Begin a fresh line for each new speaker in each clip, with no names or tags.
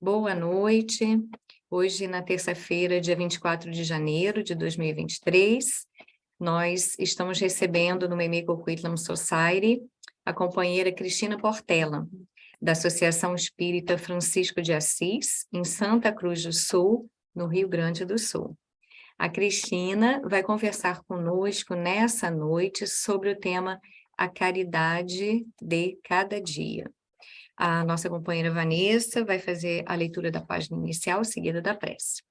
Boa noite. Hoje, na terça-feira, dia 24 de janeiro de 2023, nós estamos recebendo no Mimico Quitlam Society a companheira Cristina Portela, da Associação Espírita Francisco de Assis, em Santa Cruz do Sul, no Rio Grande do Sul. A Cristina vai conversar conosco nessa noite sobre o tema A Caridade de Cada Dia. A nossa companheira Vanessa vai fazer a leitura da página inicial, seguida da prece.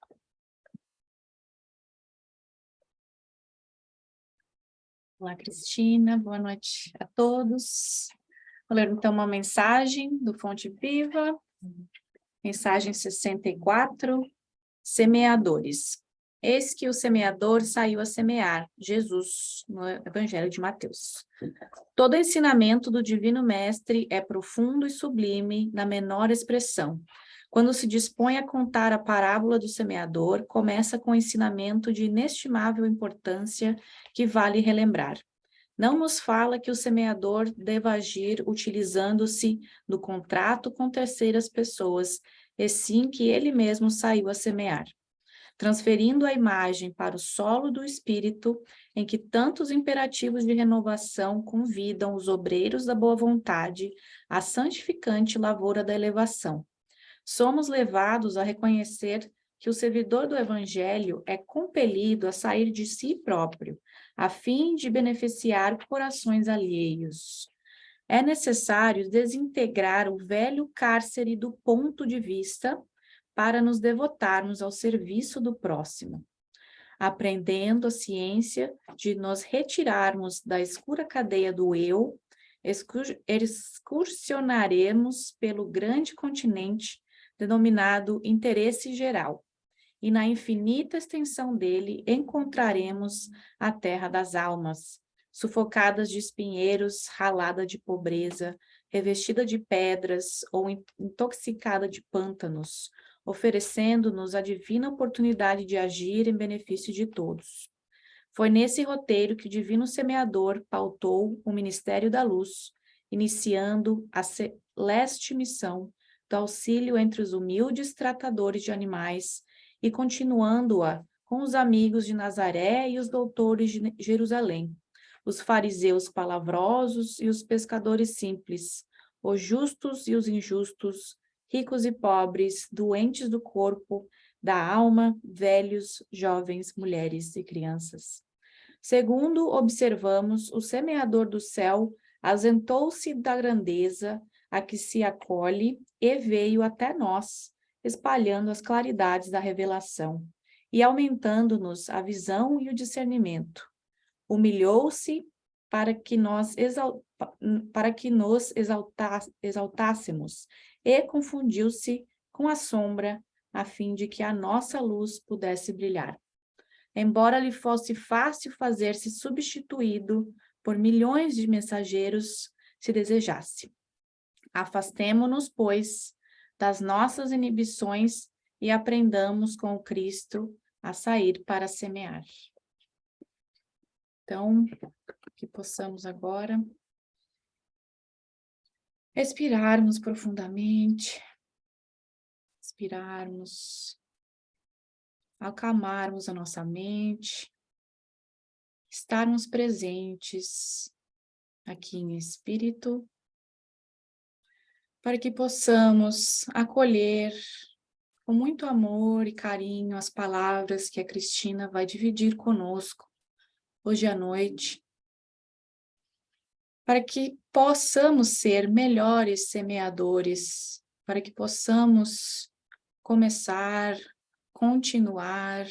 Olá, Cristina, boa noite a todos. Vou ler então uma mensagem do Fonte Viva, mensagem 64, semeadores. Eis que o semeador saiu a semear, Jesus, no Evangelho de Mateus. Todo ensinamento do Divino Mestre é profundo e sublime na menor expressão. Quando se dispõe a contar a parábola do semeador, começa com um ensinamento de inestimável importância que vale relembrar. Não nos fala que o semeador deva agir utilizando-se do contrato com terceiras pessoas, e sim que ele mesmo saiu a semear, transferindo a imagem para o solo do espírito, em que tantos imperativos de renovação convidam os obreiros da boa vontade à santificante lavoura da elevação. Somos levados a reconhecer que o servidor do Evangelho é compelido a sair de si próprio, a fim de beneficiar corações alheios. É necessário desintegrar o velho cárcere do ponto de vista para nos devotarmos ao serviço do próximo, aprendendo a ciência de nos retirarmos da escura cadeia do eu, excursionaremos pelo grande continente denominado interesse geral, e na infinita extensão dele encontraremos a terra das almas, sufocadas de espinheiros, ralada de pobreza, revestida de pedras ou intoxicada de pântanos, oferecendo-nos a divina oportunidade de agir em benefício de todos. Foi nesse roteiro que o Divino Semeador pautou o Ministério da Luz, iniciando a celeste missão do auxílio entre os humildes tratadores de animais e continuando-a com os amigos de Nazaré e os doutores de Jerusalém, os fariseus palavrosos e os pescadores simples, os justos e os injustos, ricos e pobres, doentes do corpo, da alma, velhos, jovens, mulheres e crianças. Segundo observamos, o semeador do céu ausentou-se da grandeza a que se acolhe e veio até nós, espalhando as claridades da revelação e aumentando-nos a visão e o discernimento. Humilhou-se para que nos exaltássemos e confundiu-se com a sombra a fim de que a nossa luz pudesse brilhar. Embora lhe fosse fácil fazer-se substituído por milhões de mensageiros, se desejasse. Afastemo-nos, pois, das nossas inibições e aprendamos com o Cristo a sair para semear. Então, que possamos agora respirarmos profundamente, expirarmos, acalmarmos a nossa mente, estarmos presentes aqui em espírito, para que possamos acolher com muito amor e carinho as palavras que a Cristina vai dividir conosco hoje à noite, para que possamos ser melhores semeadores, para que possamos começar, continuar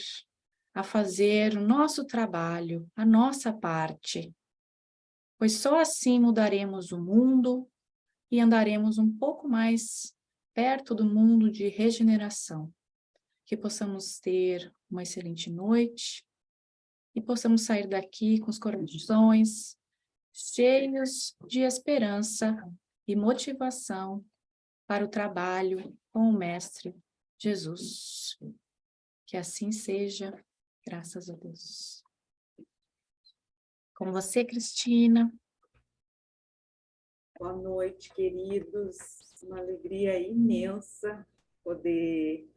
a fazer o nosso trabalho, a nossa parte, pois só assim mudaremos o mundo e andaremos um pouco mais perto do mundo de regeneração. Que possamos ter uma excelente noite e possamos sair daqui com os corações cheios de esperança e motivação para o trabalho com o Mestre Jesus. Que assim seja, graças a Deus. Com você, Cristina.
Boa noite, queridos. Uma alegria imensa poder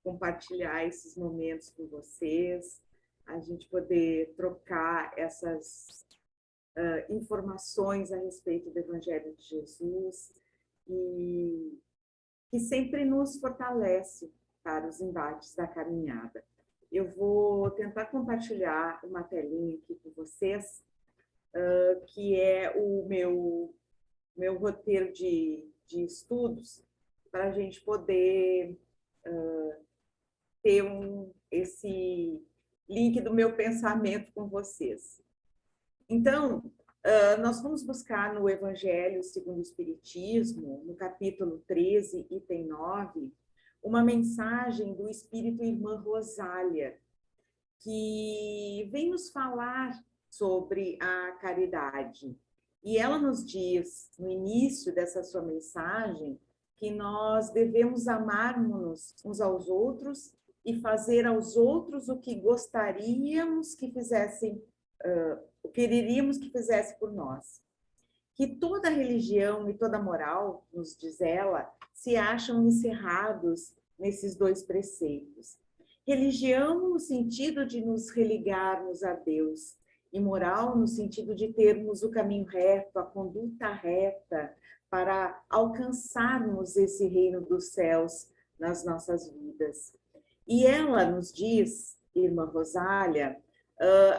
compartilhar esses momentos com vocês, a gente poder trocar essas informações a respeito do Evangelho de Jesus e que sempre nos fortalece para os embates da caminhada. Eu vou tentar compartilhar uma telinha aqui com vocês, que é o meu roteiro de estudos, para a gente poder ter esse link do meu pensamento com vocês. Então, nós vamos buscar no Evangelho segundo o Espiritismo, no capítulo 13, item 9, uma mensagem do Espírito Irmã Rosália, que vem nos falar sobre a caridade. E ela nos diz, no início dessa sua mensagem, que nós devemos amar-nos uns aos outros e fazer aos outros o que gostaríamos que fizessem, quereríamos que fizesse por nós. Que toda religião e toda moral, nos diz ela, se acham encerrados nesses dois preceitos. Religião no sentido de nos religarmos a Deus, e moral no sentido de termos o caminho reto, a conduta reta, para alcançarmos esse reino dos céus nas nossas vidas. E ela nos diz, Irmã Rosália,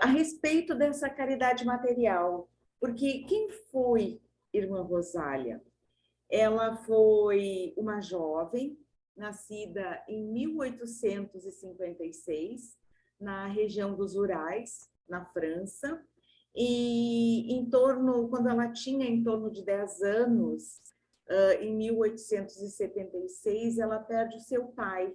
a respeito dessa caridade material, porque quem foi Irmã Rosália? Ela foi uma jovem, nascida em 1856, na região dos Urais, na França, e quando ela tinha em torno de 10 anos, em 1876, ela perde o seu pai,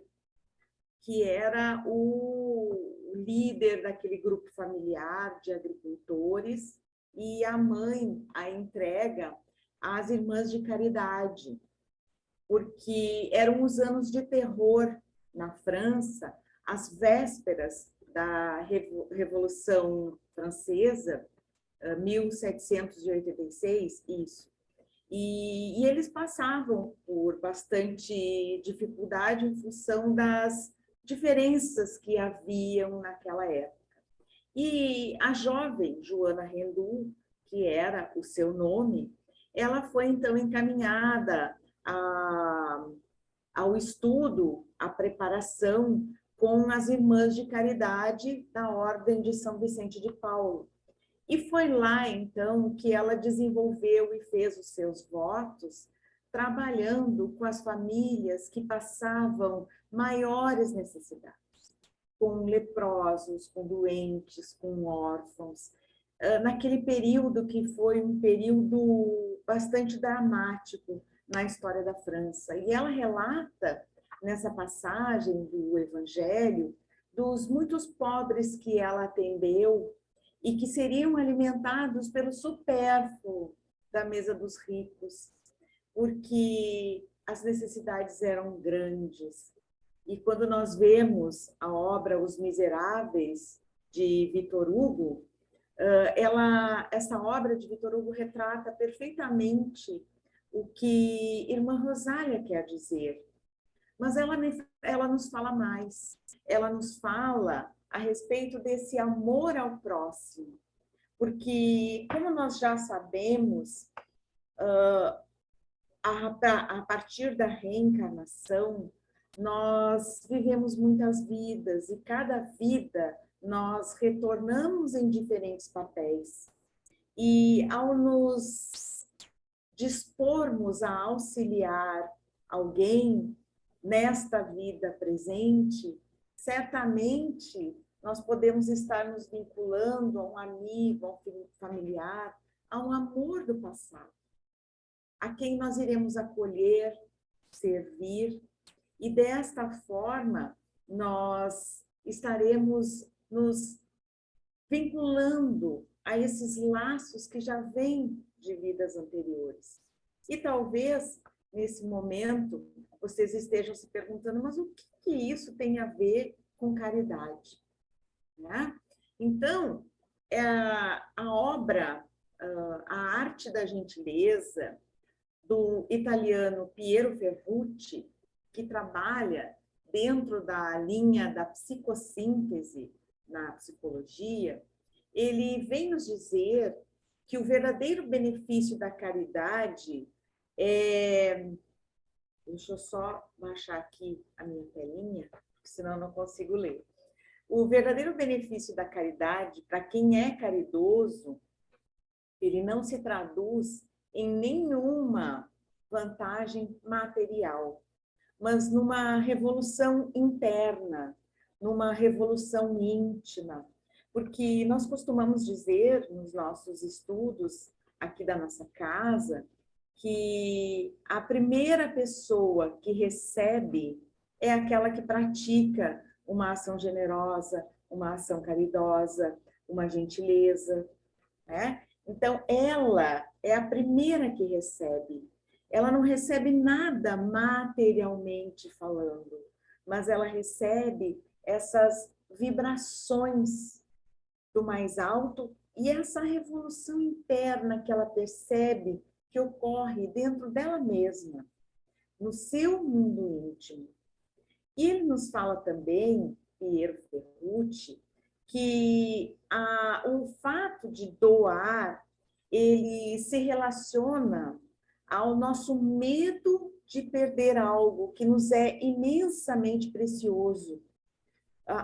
que era o líder daquele grupo familiar de agricultores, e a mãe a entrega às irmãs de caridade, porque eram os anos de terror na França, às vésperas da Revolução Francesa, 1786, isso. E eles passavam por bastante dificuldade em função das diferenças que haviam naquela época. E a jovem Joana Rendu, que era o seu nome, ela foi então encaminhada ao estudo, à preparação com as irmãs de caridade da Ordem de São Vicente de Paulo. E foi lá, então, que ela desenvolveu e fez os seus votos, trabalhando com as famílias que passavam maiores necessidades, com leprosos, com doentes, com órfãos, naquele período que foi um período bastante dramático na história da França. E ela relata, nessa passagem do Evangelho, dos muitos pobres que ela atendeu e que seriam alimentados pelo supérfluo da mesa dos ricos, porque as necessidades eram grandes. E quando nós vemos a obra Os Miseráveis, de Victor Hugo, essa obra de Victor Hugo retrata perfeitamente o que Irmã Rosália quer dizer. Mas ela nos fala mais. Ela nos fala a respeito desse amor ao próximo. Porque, como nós já sabemos, a partir da reencarnação, nós vivemos muitas vidas, e cada vida nós retornamos em diferentes papéis. E ao nos dispormos a auxiliar alguém nesta vida presente, certamente nós podemos estar nos vinculando a um amigo, a um familiar, a um amor do passado, a quem nós iremos acolher, servir, e desta forma nós estaremos nos vinculando a esses laços que já vêm de vidas anteriores. E talvez, nesse momento, vocês estejam se perguntando, mas o que isso tem a ver com caridade? Né? Então, a obra, A Arte da Gentileza, do italiano Piero Ferrucci, que trabalha dentro da linha da psicossíntese na psicologia, ele vem nos dizer que o verdadeiro benefício da caridade é... Deixa eu só baixar aqui a minha telinha, porque senão eu não consigo ler. O verdadeiro benefício da caridade, para quem é caridoso, ele não se traduz em nenhuma vantagem material, mas numa revolução interna, numa revolução íntima. Porque nós costumamos dizer nos nossos estudos aqui da nossa casa que a primeira pessoa que recebe é aquela que pratica uma ação generosa, uma ação caridosa, uma gentileza, né? Então, ela é a primeira que recebe. Ela não recebe nada materialmente falando, mas ela recebe essas vibrações do mais alto e essa revolução interna que ela percebe que ocorre dentro dela mesma, no seu mundo íntimo. E ele nos fala também, Piero Ferrucci, que o fato de doar, ele se relaciona ao nosso medo de perder algo que nos é imensamente precioso,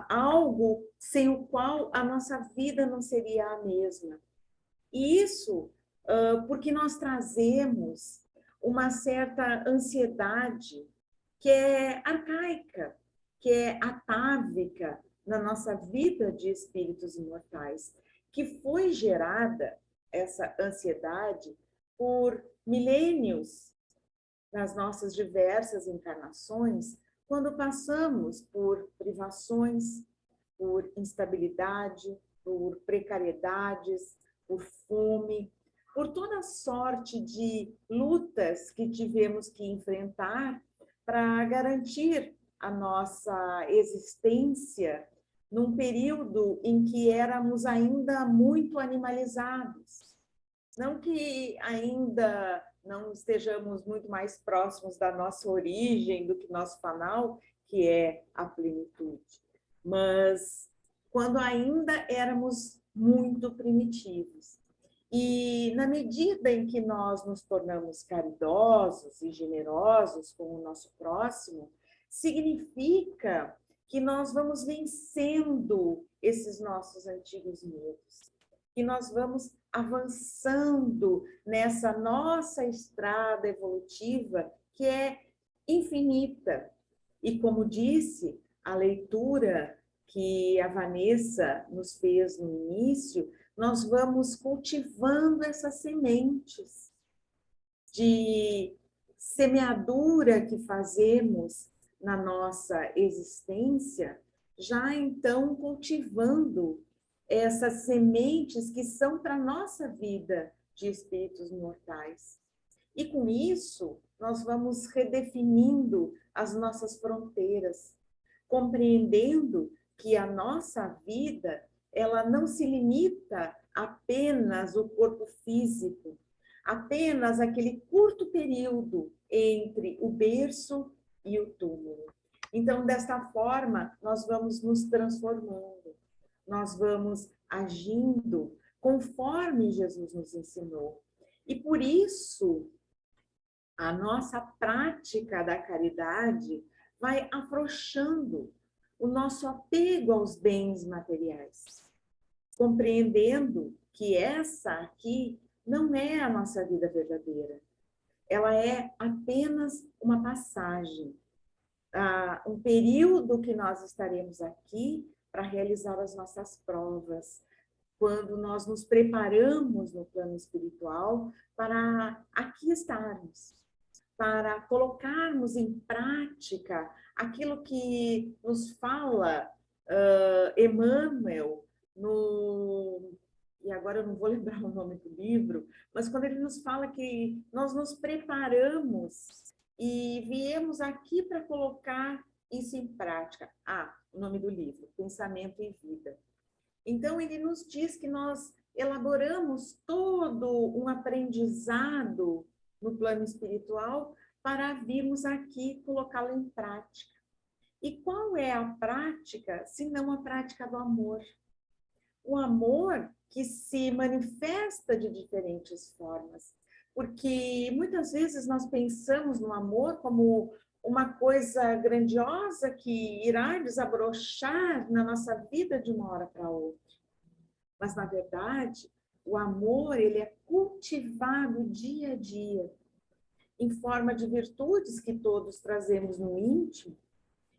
algo sem o qual a nossa vida não seria a mesma. E isso porque nós trazemos uma certa ansiedade que é arcaica, que é atávica na nossa vida de espíritos imortais, que foi gerada, essa ansiedade, por milênios nas nossas diversas encarnações, quando passamos por privações, por instabilidade, por precariedades, por fome, por toda sorte de lutas que tivemos que enfrentar para garantir a nossa existência num período em que éramos ainda muito animalizados. Não que ainda não estejamos muito mais próximos da nossa origem do que nosso fanal, que é a plenitude, mas quando ainda éramos muito primitivos. E na medida em que nós nos tornamos caridosos e generosos com o nosso próximo, significa que nós vamos vencendo esses nossos antigos medos, que nós vamos avançando nessa nossa estrada evolutiva que é infinita. E como disse, a leitura que a Vanessa nos fez no início, nós vamos cultivando essas sementes de semeadura que fazemos na nossa existência, já então cultivando essas sementes que são para a nossa vida de espíritos mortais. E com isso, nós vamos redefinindo as nossas fronteiras, compreendendo que a nossa vida, ela não se limita apenas ao corpo físico, apenas aquele curto período entre o berço e o túmulo. Então, desta forma, nós vamos nos transformando, nós vamos agindo conforme Jesus nos ensinou. E por isso, a nossa prática da caridade vai afrouxando o nosso apego aos bens materiais, compreendendo que essa aqui não é a nossa vida verdadeira. Ela é apenas uma passagem, um período que nós estaremos aqui para realizar as nossas provas, quando nós nos preparamos no plano espiritual para aqui estarmos, para colocarmos em prática aquilo que nos fala Emmanuel e agora eu não vou lembrar o nome do livro, mas quando ele nos fala que nós nos preparamos e viemos aqui para colocar isso em prática. O nome do livro, Pensamento e Vida. Então, ele nos diz que nós elaboramos todo um aprendizado no plano espiritual para virmos aqui colocá-lo em prática. E qual é a prática, se não a prática do amor? O amor que se manifesta de diferentes formas, porque muitas vezes nós pensamos no amor como uma coisa grandiosa que irá desabrochar na nossa vida de uma hora para outra. Mas, na verdade, o amor, ele é cultivado dia a dia, em forma de virtudes que todos trazemos no íntimo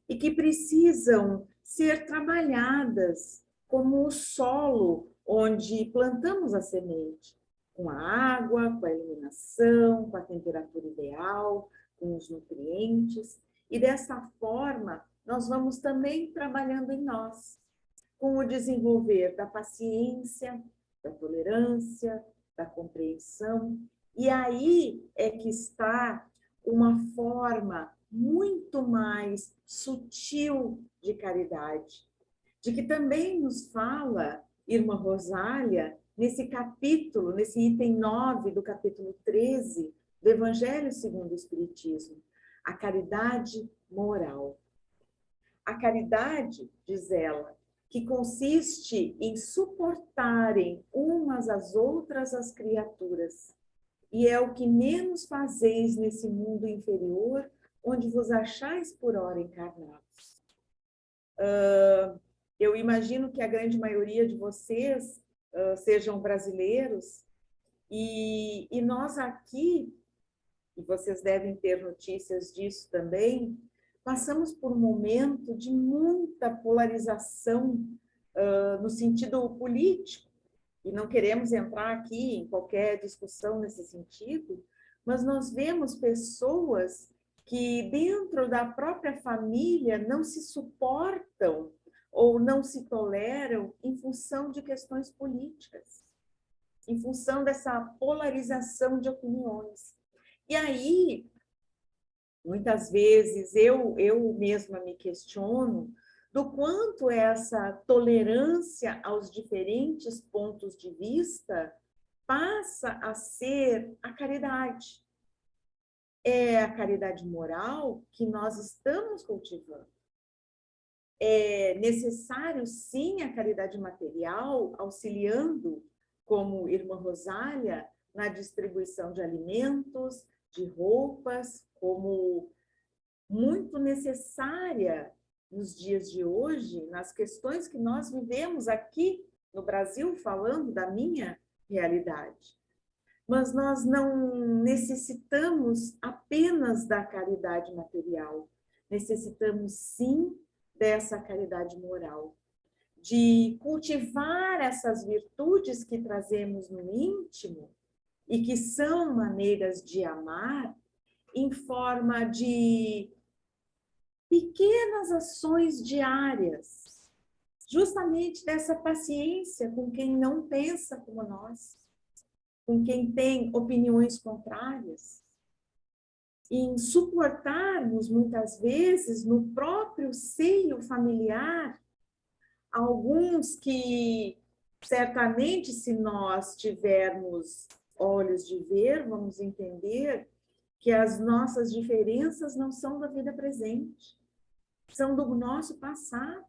e que precisam ser trabalhadas como o solo onde plantamos a semente, com a água, com a iluminação, com a temperatura ideal, com os nutrientes. E dessa forma, nós vamos também trabalhando em nós, com o desenvolver da paciência, da tolerância, da compreensão. E aí é que está uma forma muito mais sutil de caridade, de que também nos fala Irmã Rosália, nesse capítulo, nesse item 9 do capítulo 13 do Evangelho segundo o Espiritismo, a caridade moral. A caridade, diz ela, que consiste em suportarem umas às outras as criaturas, e é o que menos fazeis nesse mundo inferior, onde vos achais por ora encarnados. Eu imagino que a grande maioria de vocês sejam brasileiros, e nós aqui, e vocês devem ter notícias disso também, passamos por um momento de muita polarização no sentido político, e não queremos entrar aqui em qualquer discussão nesse sentido, mas nós vemos pessoas que dentro da própria família não se suportam ou não se toleram em função de questões políticas, em função dessa polarização de opiniões. E aí, muitas vezes, eu mesma me questiono do quanto essa tolerância aos diferentes pontos de vista passa a ser a caridade. É a caridade moral que nós estamos cultivando. É necessário, sim, a caridade material, auxiliando, como Irmã Rosália, na distribuição de alimentos, de roupas, como muito necessária nos dias de hoje, nas questões que nós vivemos aqui no Brasil, falando da minha realidade. Mas nós não necessitamos apenas da caridade material, necessitamos sim dessa caridade moral, de cultivar essas virtudes que trazemos no íntimo e que são maneiras de amar em forma de pequenas ações diárias, justamente dessa paciência com quem não pensa como nós, com quem tem opiniões contrárias, em suportarmos muitas vezes no próprio seio familiar alguns que certamente, se nós tivermos olhos de ver, vamos entender que as nossas diferenças não são da vida presente, são do nosso passado,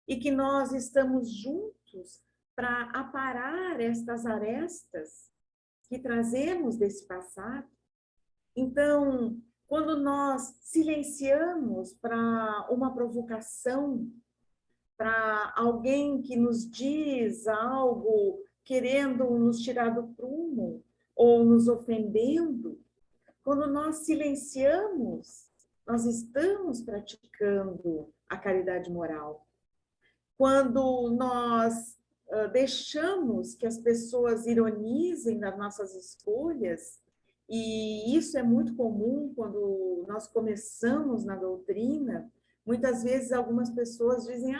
e que nós estamos juntos para aparar estas arestas que trazemos desse passado. Então, quando nós silenciamos para uma provocação, para alguém que nos diz algo querendo nos tirar do prumo ou nos ofendendo, quando nós silenciamos, nós estamos praticando a caridade moral. Quando nós deixamos que as pessoas ironizem das nossas escolhas, e isso é muito comum quando nós começamos na doutrina, muitas vezes algumas pessoas dizem,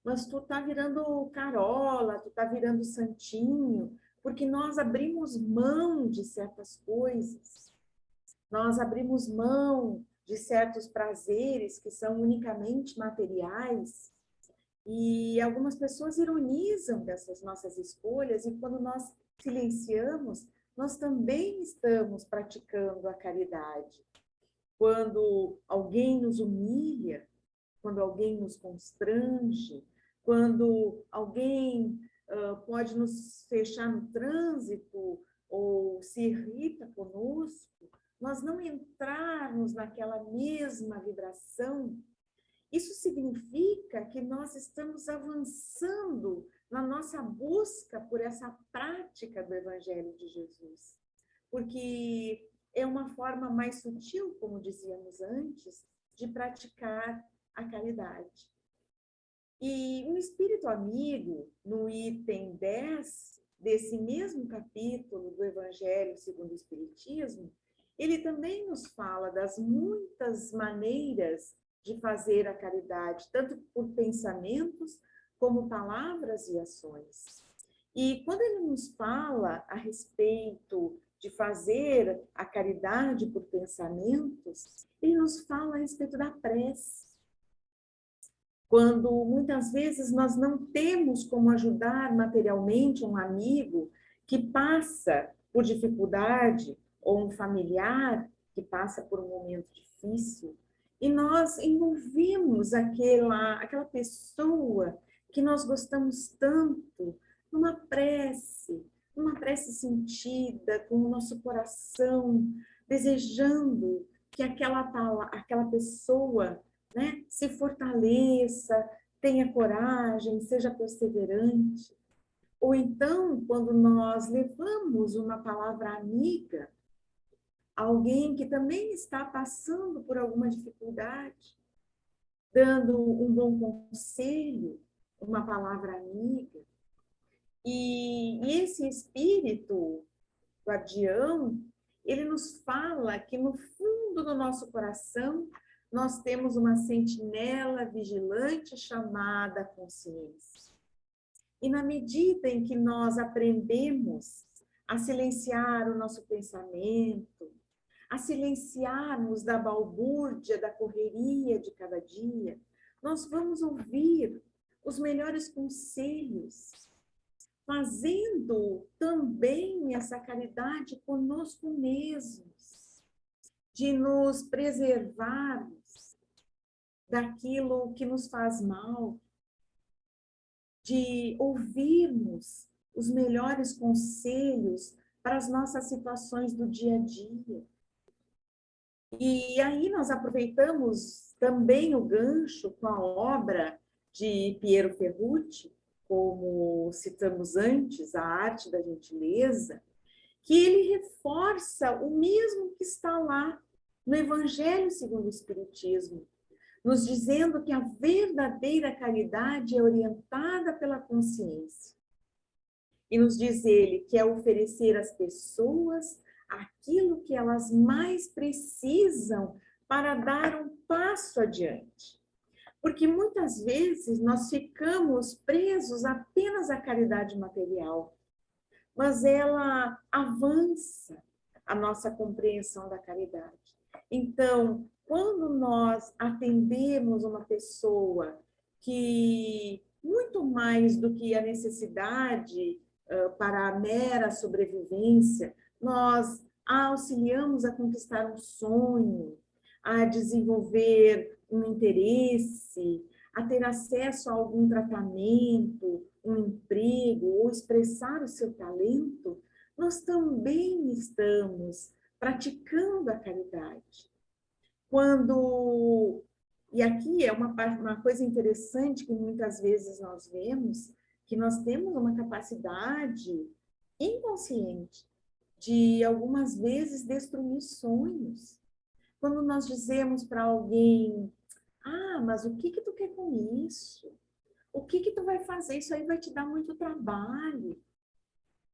mas tu tá virando carola, tu tá virando santinho, porque nós abrimos mão de certas coisas, nós abrimos mão de certos prazeres que são unicamente materiais, e algumas pessoas ironizam dessas nossas escolhas, e quando nós silenciamos, nós também estamos praticando a caridade. Quando alguém nos humilha, quando alguém nos constrange, quando alguém pode nos fechar no trânsito ou se irrita conosco, nós não entrarmos naquela mesma vibração, isso significa que nós estamos avançando na nossa busca por essa prática do Evangelho de Jesus. Porque é uma forma mais sutil, como dizíamos antes, de praticar a caridade. E um espírito amigo, no item 10 desse mesmo capítulo do Evangelho segundo o Espiritismo, ele também nos fala das muitas maneiras de fazer a caridade, tanto por pensamentos como palavras e ações. E quando ele nos fala a respeito de fazer a caridade por pensamentos, ele nos fala a respeito da prece. Quando muitas vezes nós não temos como ajudar materialmente um amigo que passa por dificuldade, ou um familiar que passa por um momento difícil, e nós envolvemos aquela pessoa que nós gostamos tanto numa prece sentida, com o nosso coração, desejando que aquela pessoa, né, se fortaleça, tenha coragem, seja perseverante. Ou então, quando nós levamos uma palavra amiga, alguém que também está passando por alguma dificuldade, dando um bom conselho, uma palavra amiga. E esse espírito guardião, ele nos fala que no fundo do nosso coração nós temos uma sentinela vigilante chamada consciência. E na medida em que nós aprendemos a silenciar o nosso pensamento, a silenciarmos da balbúrdia, da correria de cada dia, nós vamos ouvir os melhores conselhos, fazendo também essa caridade conosco mesmos, de nos preservarmos daquilo que nos faz mal, de ouvirmos os melhores conselhos para as nossas situações do dia a dia. E aí nós aproveitamos também o gancho com a obra de Piero Ferrucci, como citamos antes, A Arte da Gentileza, que ele reforça o mesmo que está lá no Evangelho segundo o Espiritismo, nos dizendo que a verdadeira caridade é orientada pela consciência. E nos diz ele que é oferecer às pessoas aquilo que elas mais precisam para dar um passo adiante. Porque muitas vezes nós ficamos presos apenas à caridade material, mas ela avança a nossa compreensão da caridade. Então, quando nós atendemos uma pessoa que, muito mais do que a necessidade para a mera sobrevivência, nós a auxiliamos a conquistar um sonho, a desenvolver um interesse, a ter acesso a algum tratamento, um emprego, ou expressar o seu talento, nós também estamos praticando a caridade. E aqui é uma coisa interessante que muitas vezes nós vemos, que nós temos uma capacidade inconsciente de, algumas vezes, destruir sonhos. Quando nós dizemos para alguém, mas o que tu quer com isso? O que tu vai fazer? Isso aí vai te dar muito trabalho.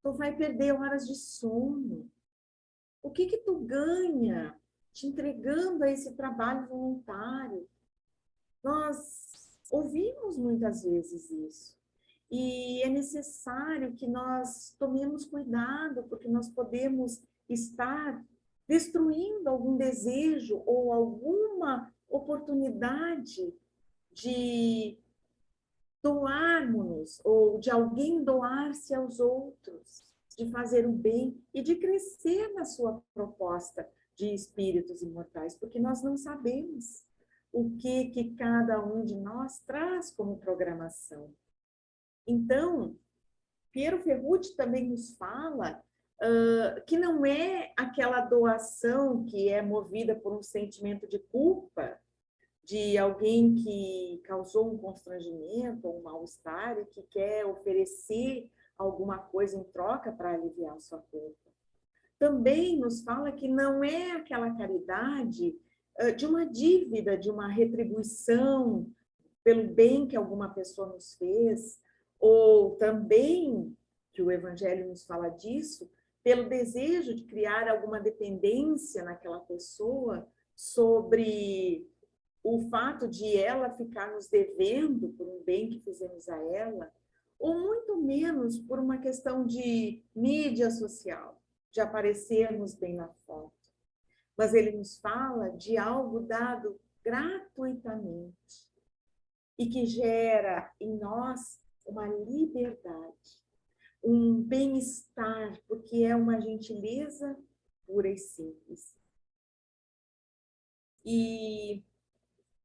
Tu vai perder horas de sono. O que tu ganha te entregando a esse trabalho voluntário? Nós ouvimos muitas vezes isso. E é necessário que nós tomemos cuidado, porque nós podemos estar destruindo algum desejo ou alguma oportunidade de doarmos-nos ou de alguém doar-se aos outros. de fazer o bem e de crescer na sua proposta de espíritos imortais, porque nós não sabemos o que cada um de nós traz como programação. Então, Piero Ferrucci também nos fala que não é aquela doação que é movida por um sentimento de culpa de alguém que causou um constrangimento ou um mal-estar e que quer oferecer alguma coisa em troca para aliviar a sua culpa. Também nos fala que não é aquela caridade de uma dívida, de uma retribuição pelo bem que alguma pessoa nos fez, ou também, que o Evangelho nos fala disso, pelo desejo de criar alguma dependência naquela pessoa sobre o fato de ela ficar nos devendo por um bem que fizemos a ela, ou muito menos por uma questão de mídia social, de aparecermos bem na foto. Mas ele nos fala de algo dado gratuitamente e que gera em nós uma liberdade, um bem-estar, porque é uma gentileza pura e simples. E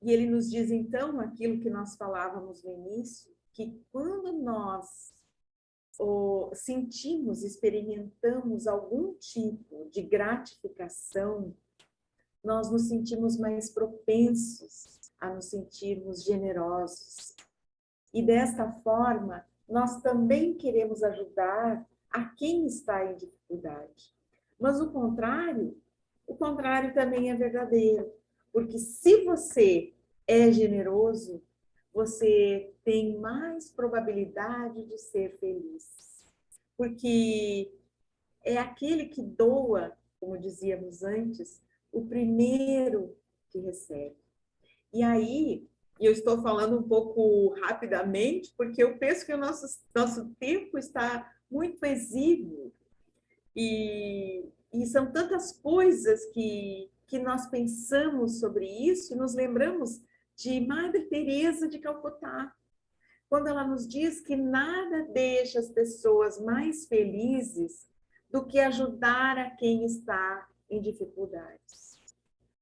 ele nos diz, então, aquilo que nós falávamos no início, que quando nós sentimos, experimentamos algum tipo de gratificação, nós nos sentimos mais propensos a nos sentirmos generosos. E desta forma, nós também queremos ajudar a quem está em dificuldade. Mas o contrário também é verdadeiro. Porque se você é generoso, você tem mais probabilidade de ser feliz. Porque é aquele que doa, como dizíamos antes, o primeiro que recebe. E aí, eu estou falando um pouco rapidamente, porque eu penso que o nosso tempo está muito exíguo. E são tantas coisas que nós pensamos sobre isso e nos lembramos de Madre Teresa de Calcutá, quando ela nos diz que nada deixa as pessoas mais felizes do que ajudar a quem está em dificuldades.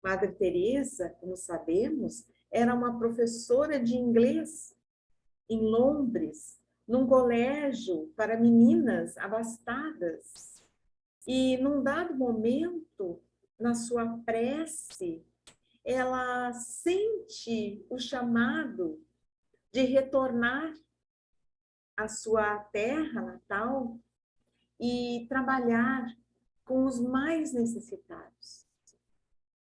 Madre Teresa, como sabemos, era uma professora de inglês em Londres, num colégio para meninas abastadas. E num dado momento, na sua prece, ela sente o chamado de retornar à sua terra natal e trabalhar com os mais necessitados,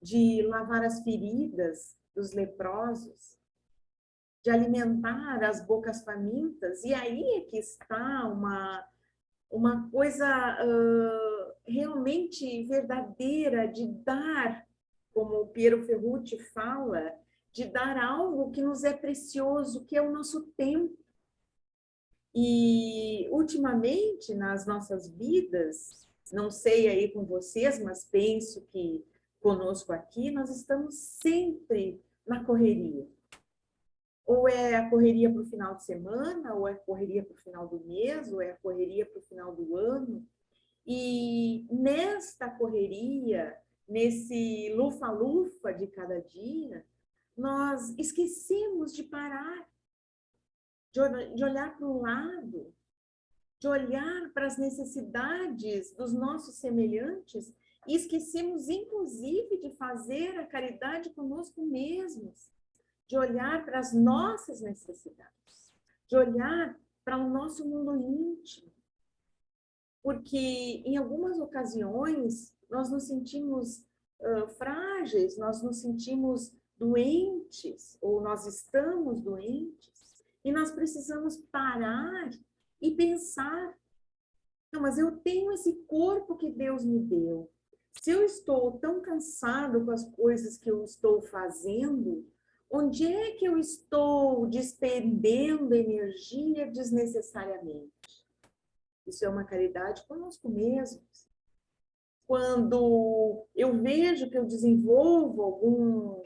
de lavar as feridas dos leprosos, de alimentar as bocas famintas. E aí é que está uma coisa realmente verdadeira de dar, como o Piero Ferrucci fala, de dar algo que nos é precioso, que é o nosso tempo. E, ultimamente, nas nossas vidas, não sei aí com vocês, mas penso que conosco aqui, nós estamos sempre na correria. Ou é a correria para o final de semana, ou é a correria para o final do mês, ou é a correria para o final do ano. E nesta correria, nesse lufa-lufa de cada dia, nós esquecemos de parar, de olhar para o lado, de olhar para as necessidades dos nossos semelhantes e esquecemos, inclusive, de fazer a caridade conosco mesmos, de olhar para as nossas necessidades, de olhar para o nosso mundo íntimo. Porque, em algumas ocasiões, nós nos sentimos frágeis, nós nos sentimos doentes, ou nós estamos doentes, e nós precisamos parar e pensar, não, mas eu tenho esse corpo que Deus me deu. Se eu estou tão cansado com as coisas que eu estou fazendo, onde é que eu estou despendendo energia desnecessariamente? Isso é uma caridade conosco mesmos. Quando eu vejo que eu desenvolvo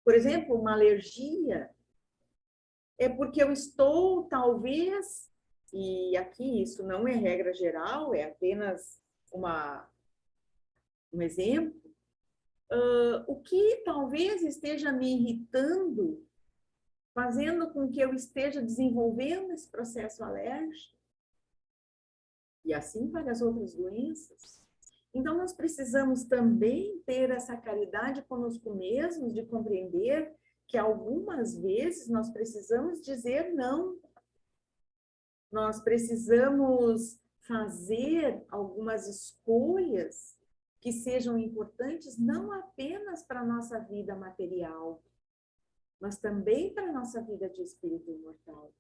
por exemplo, uma alergia, é porque eu estou, talvez, e aqui isso não é regra geral, é apenas um exemplo, o que talvez esteja me irritando, fazendo com que eu esteja desenvolvendo esse processo alérgico, e assim para as outras doenças. Então, nós precisamos também ter essa caridade conosco mesmos, de compreender que algumas vezes nós precisamos dizer não. Nós precisamos fazer algumas escolhas que sejam importantes não apenas para a nossa vida material, mas também para a nossa vida de espírito imortal.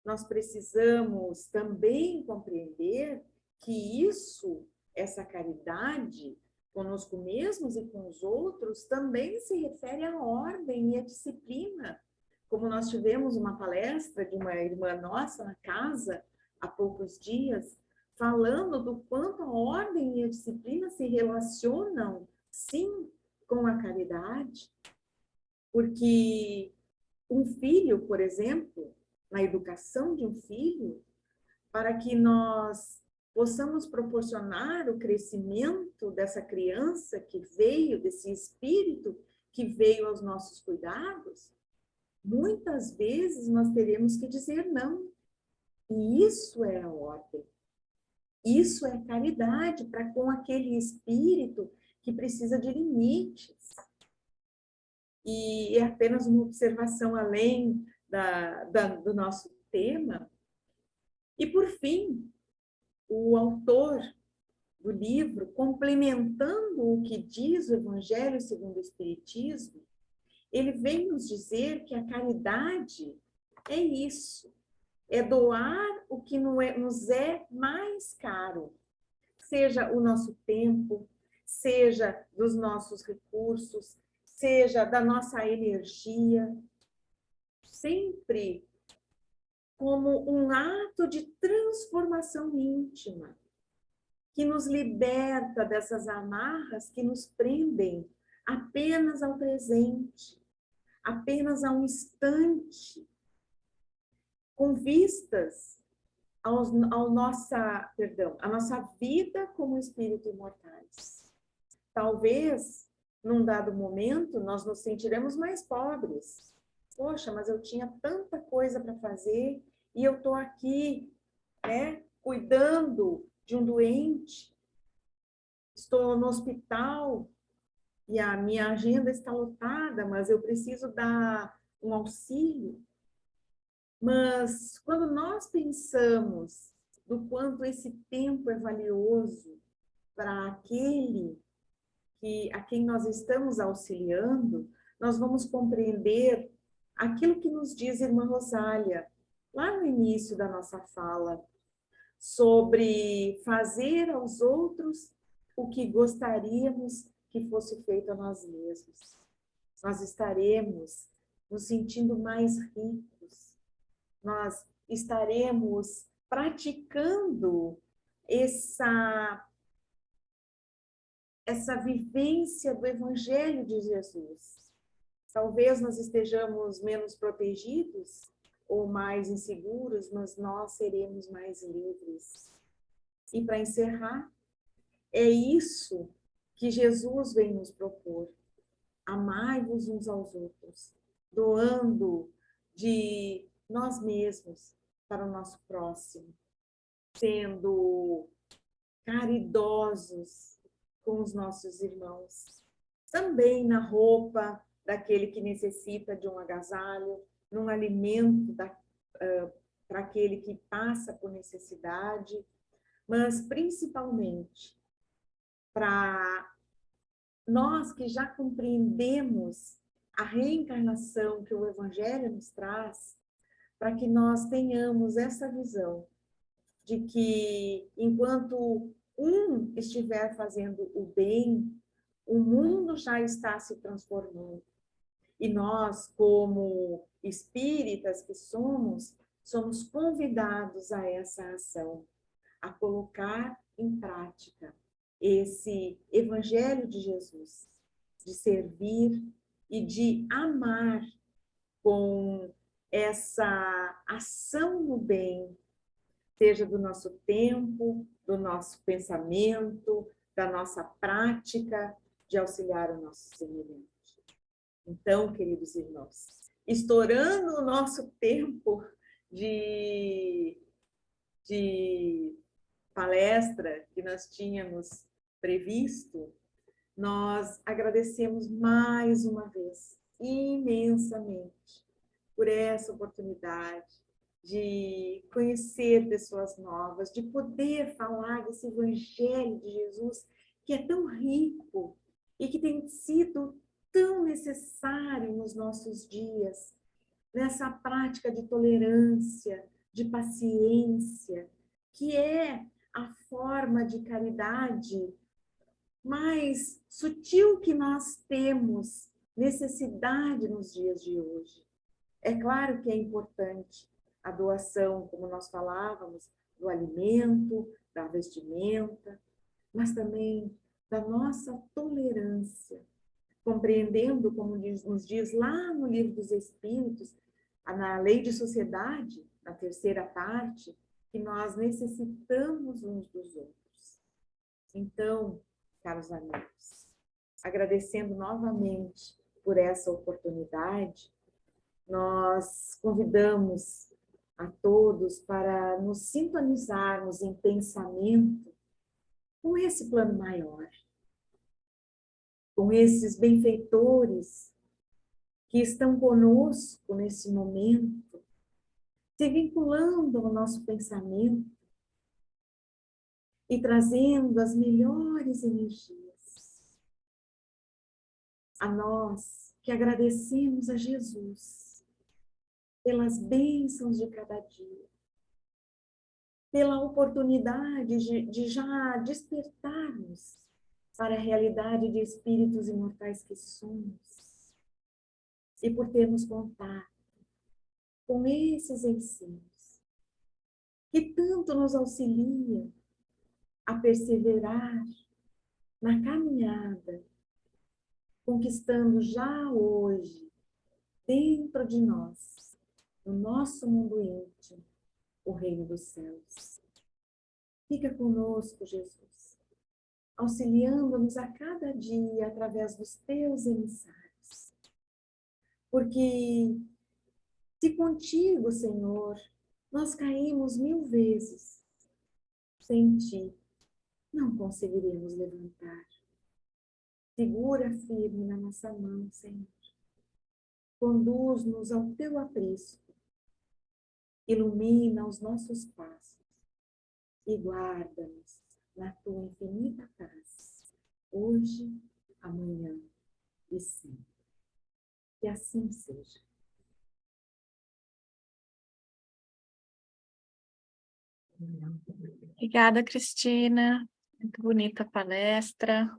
Nós precisamos também compreender que essa caridade conosco mesmos e com os outros, também se refere à ordem e à disciplina. Como nós tivemos uma palestra de uma irmã nossa na casa há poucos dias, falando do quanto a ordem e a disciplina se relacionam, sim, com a caridade. Porque um filho, por exemplo, na educação de um filho, para que nós possamos proporcionar o crescimento dessa criança que veio, desse espírito que veio aos nossos cuidados, muitas vezes nós teremos que dizer não. E isso é a ordem. Isso é caridade para com aquele espírito que precisa de limites. E é apenas uma observação além do nosso tema. E, por fim, o autor do livro, complementando o que diz o Evangelho segundo o Espiritismo, ele vem nos dizer que a caridade é isso, é doar o que nos é mais caro, seja o nosso tempo, seja dos nossos recursos, seja da nossa energia, sempre como um ato de transformação íntima, que nos liberta dessas amarras que nos prendem apenas ao presente, apenas a um instante, com vistas à nossa vida como espírito imortais. Talvez, num dado momento, nós nos sentiremos mais pobres. Poxa, mas eu tinha tanta coisa para fazer e eu estou aqui, né, cuidando de um doente, estou no hospital e a minha agenda está lotada, mas eu preciso dar um auxílio. Mas quando nós pensamos do quanto esse tempo é valioso para aquele a quem nós estamos auxiliando, nós vamos compreender aquilo que nos diz a irmã Rosália, lá no início da nossa fala, sobre fazer aos outros o que gostaríamos que fosse feito a nós mesmos. Nós estaremos nos sentindo mais ricos, nós estaremos praticando essa vivência do Evangelho de Jesus. Talvez nós estejamos menos protegidos ou mais inseguros, mas nós seremos mais livres. E para encerrar, é isso que Jesus vem nos propor. Amai-vos uns aos outros, doando de nós mesmos para o nosso próximo, sendo caridosos com os nossos irmãos. Também na roupa daquele que necessita de um agasalho, num alimento para aquele que passa por necessidade, mas principalmente para nós que já compreendemos a reencarnação que o Evangelho nos traz, para que nós tenhamos essa visão de que enquanto um estiver fazendo o bem, o mundo já está se transformando. E nós, como espíritas que somos convidados a essa ação, a colocar em prática esse Evangelho de Jesus, de servir e de amar com essa ação no bem, seja do nosso tempo, do nosso pensamento, da nossa prática de auxiliar o nosso semelhante. Então, queridos irmãos, estourando o nosso tempo de palestra que nós tínhamos previsto, nós agradecemos mais uma vez, imensamente, por essa oportunidade de conhecer pessoas novas, de poder falar desse Evangelho de Jesus, que é tão rico e que tem sido tão necessário nos nossos dias, nessa prática de tolerância, de paciência, que é a forma de caridade mais sutil que nós temos necessidade nos dias de hoje. É claro que é importante a doação, como nós falávamos, do alimento, da vestimenta, mas também da nossa tolerância, compreendendo, como nos diz lá no Livro dos Espíritos, na Lei de Sociedade, na terceira parte, que nós necessitamos uns dos outros. Então, caros amigos, agradecendo novamente por essa oportunidade, nós convidamos a todos para nos sintonizarmos em pensamento com esse plano maior, com esses benfeitores que estão conosco nesse momento, se vinculando ao nosso pensamento e trazendo as melhores energias. A nós que agradecemos a Jesus pelas bênçãos de cada dia, pela oportunidade de já despertarmos para a realidade de espíritos imortais que somos e por termos contato com esses ensinos que tanto nos auxiliam a perseverar na caminhada, conquistando já hoje, dentro de nós, no nosso mundo íntimo, o reino dos céus. Fica conosco, Jesus, auxiliando-nos a cada dia através dos teus emissários. Porque se contigo, Senhor, nós caímos 1000 vezes, sem ti não conseguiremos levantar. Segura firme na nossa mão, Senhor. Conduz-nos ao teu aprisco. Ilumina os nossos passos e guarda-nos na tua infinita paz, hoje, amanhã e sempre. Que assim seja.
Obrigada, Cristina. Muito bonita a palestra.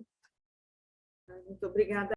Muito obrigada.